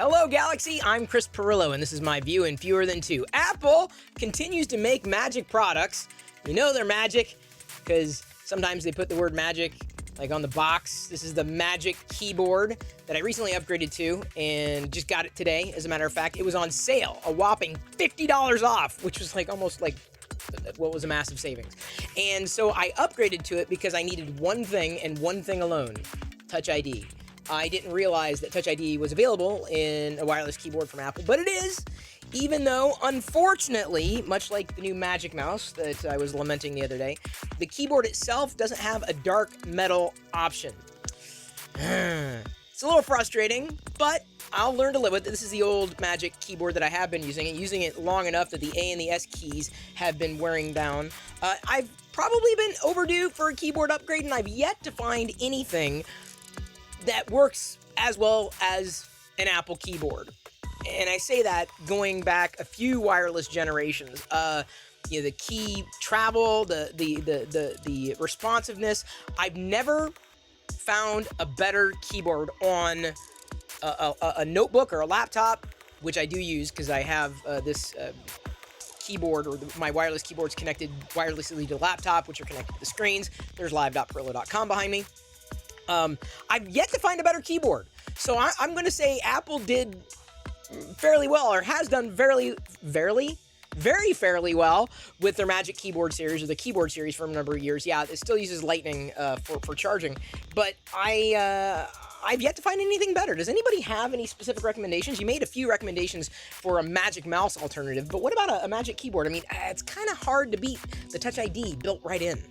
Hello, Galaxy. I'm Chris Perillo, and this is my view in fewer than two. Apple continues to make magic products. You know they're magic because sometimes they put the word magic like on the box. This is the Magic Keyboard that I recently upgraded to and just got it today. As a matter of fact, it was on sale, a whopping $50 off, which was like almost like what was a massive savings. And so I upgraded to it because I needed one thing and one thing alone: Touch ID. I didn't realize that Touch ID was available in a wireless keyboard from Apple, but it is, even though, unfortunately, much like the new Magic Mouse that I was lamenting the other day, the keyboard itself doesn't have a dark metal option. It's a little frustrating, but I'll learn to live with it. This is the old Magic keyboard that I have been using it long enough that the A and the S keys have been wearing down. I've probably been overdue for a keyboard upgrade, and I've yet to find anything that works as well as an Apple keyboard. And I say that going back a few wireless generations. The key travel, the responsiveness. I've never found a better keyboard on a notebook or a laptop, which I do use because I have this keyboard, or my wireless keyboard's connected wirelessly to the laptop, which are connected to the screens. There's live.perillo.com behind me. I've yet to find a better keyboard. So I'm going to say Apple did fairly well, or has done very fairly well with their Magic Keyboard series, or the keyboard series, for a number of years. Yeah, it still uses Lightning for charging, but I've yet to find anything better. Does anybody have any specific recommendations? You made a few recommendations for a Magic Mouse alternative, but what about a Magic Keyboard? I mean, it's kind of hard to beat the Touch ID built right in.